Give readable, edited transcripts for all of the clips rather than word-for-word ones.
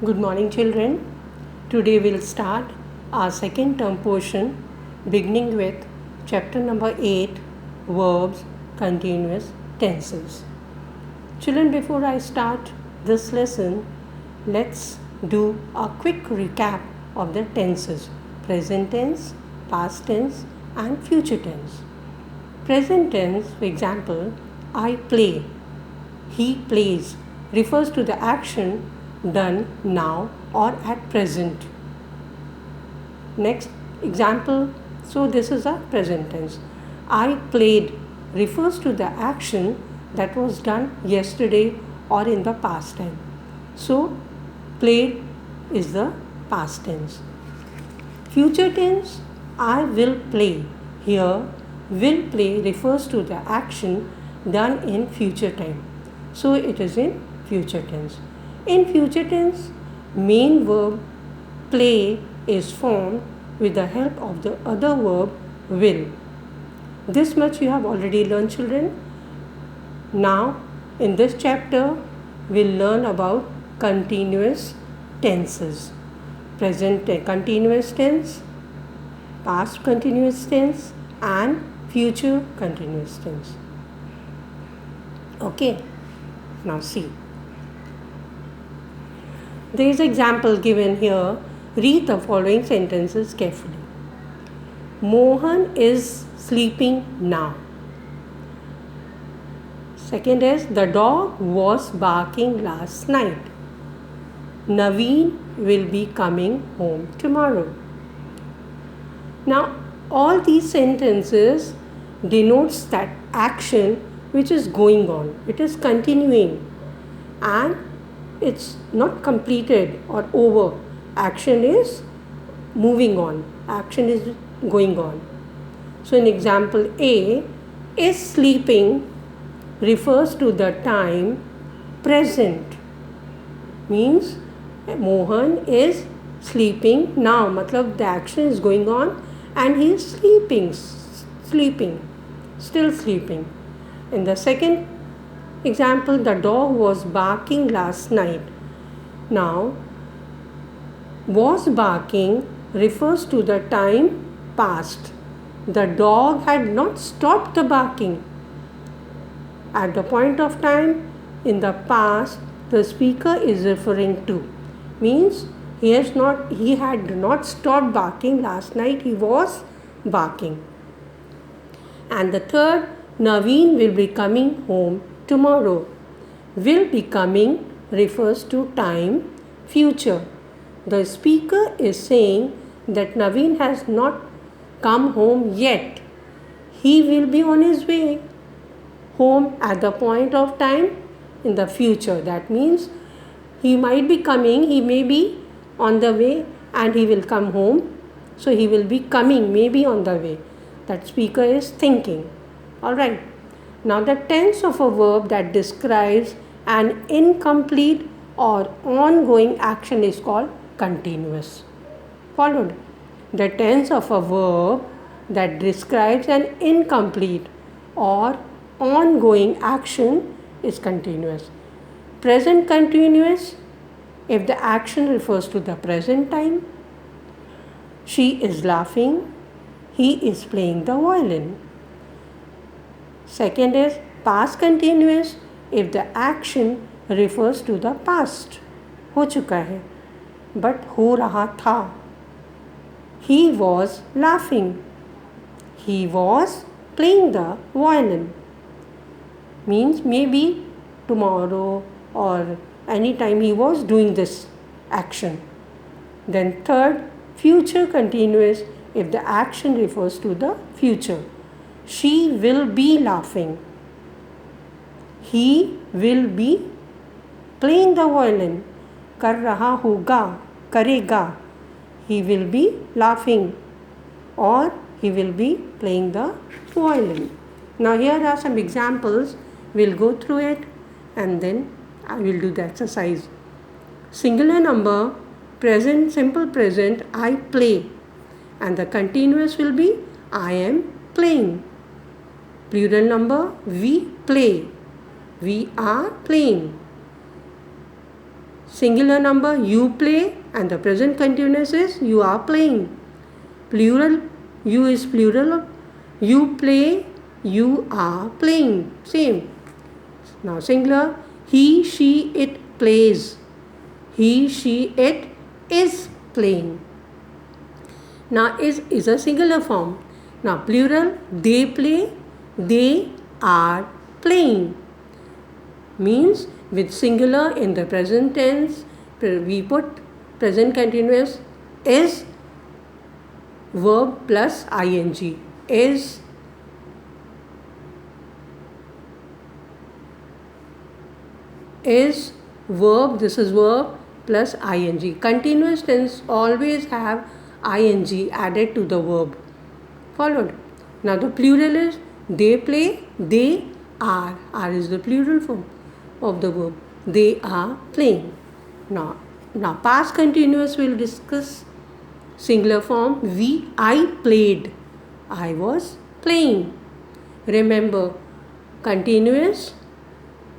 Good morning, children. Today we'll start our second term portion beginning with chapter number 8, Verbs, Continuous Tenses. Children, before I start this lesson, let's do a quick recap of the tenses: present tense, past tense, and future tense. Present tense, for example, I play, he plays, refers to the action done now or at present. Next example, so this is a present tense. I played refers to the action that was done yesterday or in the past time. So played is the past tense. Future tense, I will play. Here, will play refers to the action done in future time. So it is in future tense. In future tense, main verb play is formed with the help of the other verb will. This much you have already learned, children. Now, in this chapter, we'll learn about continuous tenses. Present continuous tense, past continuous tense, and future continuous tense. Okay, now see. There is an example given here. Read the following sentences carefully. Mohan is sleeping now. Second is, the dog was barking last night. Naveen will be coming home tomorrow. Now, all these sentences denotes that action which is going on. It is continuing and it's not completed or over. Action is moving on. Action is going on. So in example A, is sleeping refers to the time present. Means Mohan is sleeping now. Matlab the action is going on and he is sleeping. Still sleeping. In the second example, the dog was barking last night. Now, was barking refers to the time past. The dog had not stopped the barking. At the point of time in the past, the speaker is referring to. Means he had not stopped barking last night, he was barking. And the third, Naveen will be coming home tomorrow. Will be coming refers to time, future. The speaker is saying that Naveen has not come home yet. He will be on his way home at the point of time in the future. That means he might be coming, he may be on the way and he will come home. So he will be coming, maybe on the way. That speaker is thinking. Alright. Now the tense of a verb that describes an incomplete or ongoing action is called continuous. Followed. The tense of a verb that describes an incomplete or ongoing action is continuous. Present continuous if the action refers to the present time. She is laughing. He is playing the violin. Second is past continuous if the action refers to the past. हो चुका है but हो रहा था. He was laughing. He was playing the violin. Means maybe tomorrow or anytime he was doing this action. Then third, future continuous if the action refers to the future. She will be laughing. He will be playing the violin. कर रहा होगा, करेगा. He will be laughing or he will be playing the violin. Now here are some examples. We'll go through it and then I will do the exercise. Singular number, present, simple present, I play. And the continuous will be I am playing. Plural number, we play. We are playing. Singular number, you play, and the present continuous is you are playing. Plural, you is plural of you play, you are playing. Same. Now singular, he, she, it plays. He, she, it is playing. Now is a singular form. Now plural, they play, they are playing. Means with singular in the present tense, we put present continuous is verb plus ing. Is verb, this is verb plus ing. Continuous tense always have ing added to the verb. Followed. Now the plural is they play, they are. Are is the plural form of the verb. They are playing. Now past continuous will discuss singular form. I played. I was playing. Remember, continuous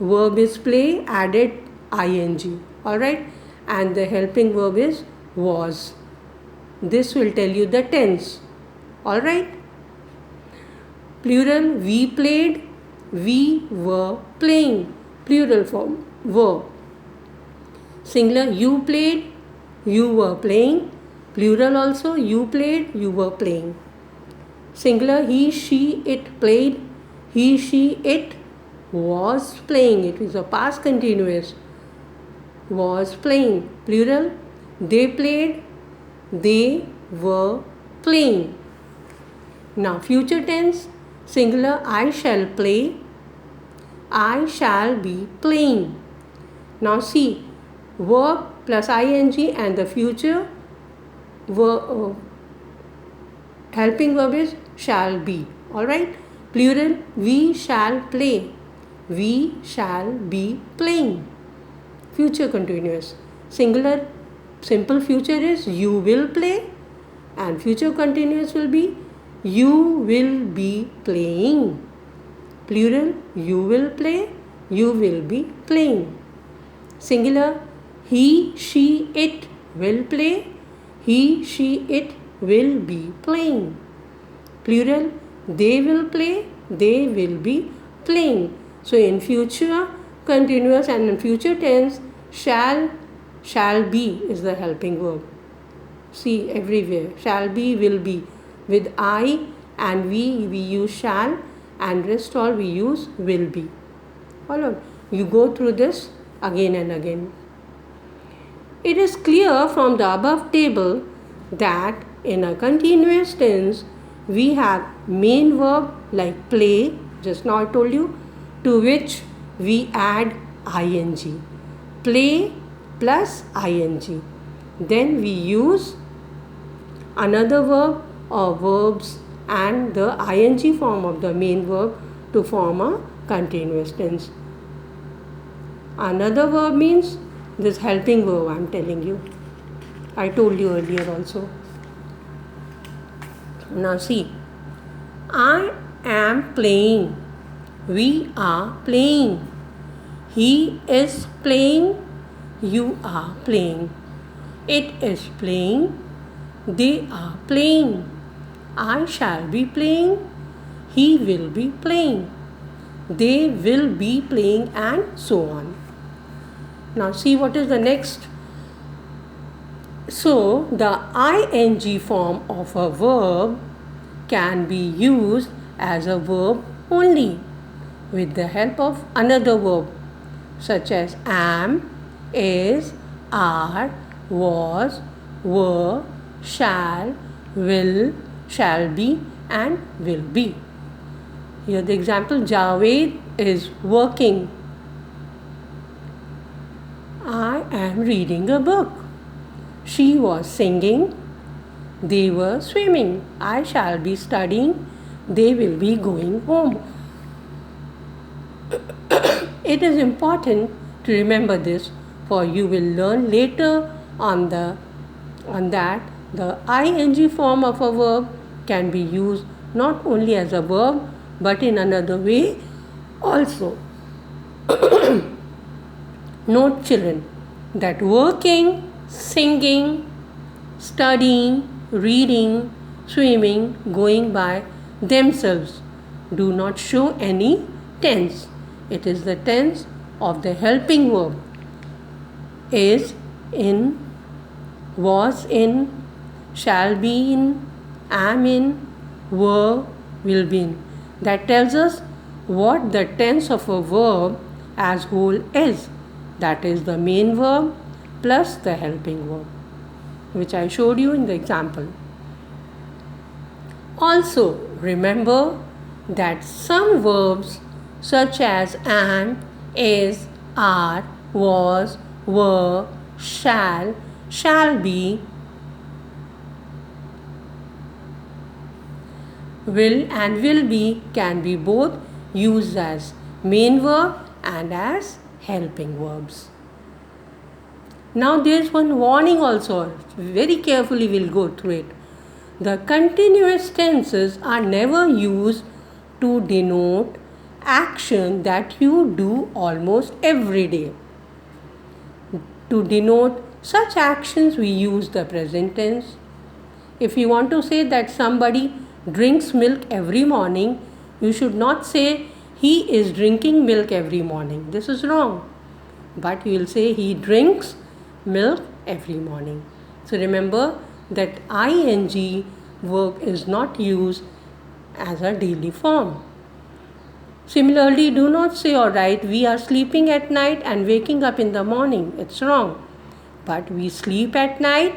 verb is play, added ing. Alright, and the helping verb is was. This will tell you the tense. Alright, plural, we played, we were playing. Plural form, verb. Singular, you played, you were playing. Plural also, you played, you were playing. Singular, he, she, it played, he, she, it was playing. It is a past continuous. Was playing. Plural, they played, they were playing. Now future tense, singular, I shall play, I shall be playing. Now see, verb plus ing and the future verb, helping verb is shall be. Alright, plural, we shall play, we shall be playing. Future continuous. Singular, simple future is you will play, and future continuous will be you will be playing. Plural, you will play, you will be playing. Singular, he, she, it will play, he, she, it will be playing. Plural, they will play, they will be playing. So in future continuous and in future tense, shall be is the helping verb. See everywhere, shall be, will be. With I and we use shall, and rest all we use will be. Followed. You go through this again and again. It is clear from the above table that in a continuous tense we have main verb like play, just now I told you, to which we add ing. Play plus ing. Then we use another verb or verbs and the ing form of the main verb to form a continuous tense. Another verb means this helping verb I am telling you. I told you earlier also. Now see, I am playing, we are playing, he is playing, you are playing, it is playing, they are playing, I shall be playing, he will be playing, they will be playing, and so on. Now see what is the next. So the ing form of a verb can be used as a verb only with the help of another verb such as am, is, are, was, were, shall, will, shall be, and will be. Here the example, Javed is working. I am reading a book. She was singing. They were swimming. I shall be studying. They will be going home. It is important to remember this, for you will learn later on that the ing form of a verb can be used not only as a verb but in another way also. Note children, that working, singing, studying, reading, swimming, going by themselves do not show any tense. It is the tense of the helping verb. Is in, was in, shall be in, am in, were, will be in. That tells us what the tense of a verb as whole is. That is the main verb plus the helping verb, which I showed you in the example. Also, remember that some verbs such as am, is, are, was, were, shall be, will and will be can be both used as main verb and as helping verbs. Now there is one warning also. Very carefully we'll go through it. The continuous tenses are never used to denote action that you do almost every day. To denote such actions, we use the present tense. If you want to say that somebody drinks milk every morning, you should not say he is drinking milk every morning. This is wrong. But you will say he drinks milk every morning. So remember that ing verb is not used as a daily form. Similarly, do not say or write we are sleeping at night and waking up in the morning. It's wrong. But we sleep at night